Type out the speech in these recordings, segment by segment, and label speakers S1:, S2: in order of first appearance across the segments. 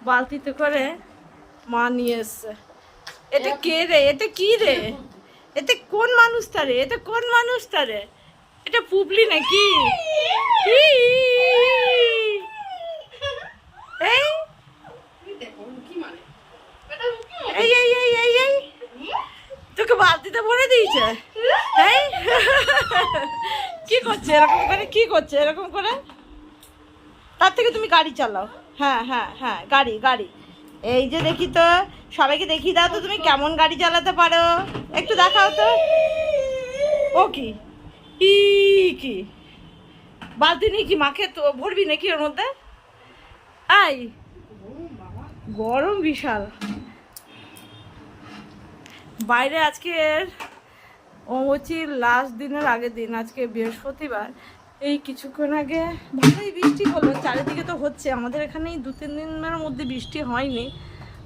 S1: বালতিতে করে মা নিয়ে এসছে। এটা কে রে? এটা কি রে? এতে কোন মানুষটা রে? এটা কোন মানুষটা রে? এটা পুবলি নাকি? এই এই এই এই এই এই তোকে বালতিতে ভরে দিয়েছে। এই কি করছে এরকম করে? কি করছে এরকম করে? তার থেকে তুমি গাড়ি চালাও। হ্যাঁ হ্যাঁ হ্যাঁ, গাড়ি গাড়ি। এই যে দেখি তো, সবাইকে দেখিয়ে দাও তো তুমি কেমন গাড়ি চালাতে পারো, একটু দেখাও তো। ও কি কি বালতি নিয়ে কি মাকে তো ভরবি নাকি ওর মধ্যে? আই গরম বিশাল বাইরে। আজকে অম্বুবাচীর লাস্ট দিনের আগের দিন, আজকে বৃহস্পতিবার। এই কিছুক্ষণ আগে ভালোই বৃষ্টি হলো, চারিদিকে তো হচ্ছে, আমাদের এখানে 2-3 দিনের মধ্যে বৃষ্টি হয়নি,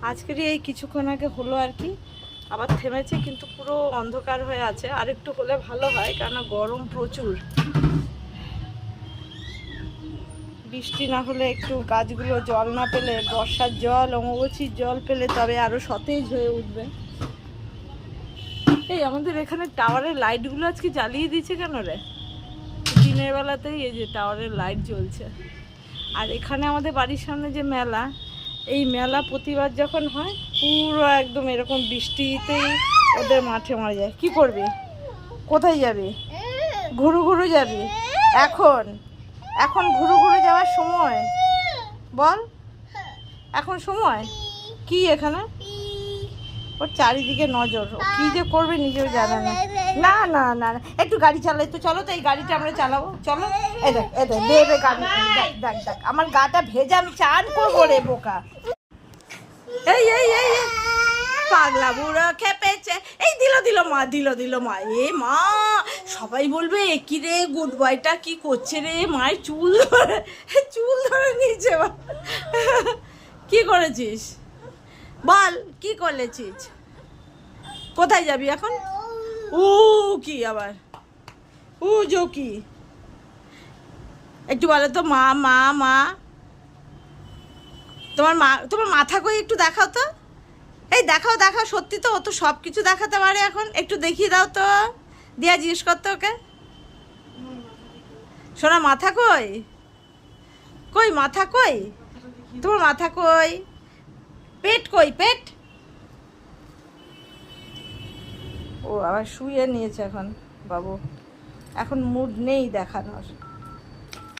S1: আজকেরই এই কিছুক্ষণ আগে হলো আর কি। আবার থেমেছে, কিন্তু পুরো অন্ধকার হয়ে আছে। আর একটু হলে ভালো হয়, কেন গরম প্রচুর। বৃষ্টি না হলে, একটু গাছগুলো জল না পেলে, বর্ষার জল অম্বুবাচীর জল পেলে তবে আরও সতেজ হয়ে উঠবে। এই আমাদের এখানে টাওয়ারের লাইটগুলো আজকে জ্বালিয়ে দিয়েছে কেন রে? দিনের বেলাতেই এই যে টাওয়ারের লাইট জ্বলছে। আর এখানে আমাদের বাড়ির সামনে যে মেলা, এই মেলা প্রতিবার যখন হয় পুরো একদম এরকম বৃষ্টিতেই ওদের মাঠে মারা যায়। কি করবি? কোথায় যাবি? ঘুরু ঘুরু যাবি? এখন এখন ঘুরু ঘুরু যাওয়ার সময়? বল, এখন সময় কি? এখানে ওর চারিদিকে নজর, কি যে করবে নিজেও জানে না। না না না, একটু গাড়ি চালাই তো, চলো তো এই গাড়িটা আমরা চালাবো, চলো। এই দেখ এই দেখ দেবে গাড়ি, দেখ দেখ দেখ আমার গাটা ভেজা, আমি চান করবো রে বোকা। এই এই এই পাগলা বুড়ো খেপেছে। এই দিল দিল মা, দিল দিল মা। এ মা, সবাই বলবে কি রে গুড বয়টা কি করছে রে? মায়ের চুল ধরে নিয়েছে। কি করেছিস বল, কি করেছিস? কোথায় যাবি এখন? ও কি আবার ও জো কি? একটু বলো তো মা মা মা। তোমার মাথা কই একটু দেখাও তো। এই দেখাও দেখাও, সত্যি তো, ও তো সব কিছু দেখাতে পারে এখন। একটু দেখিয়ে দাও তো, দিয়া জিজ্ঞেস করতে ওকে। শোনা মাথা কই? কই মাথা কই? তোমার মাথা কই? পেট কই? পেট? ও আবার শুয়ে নিয়েছে এখন বাবু, এখন মুড নেই দেখানোর।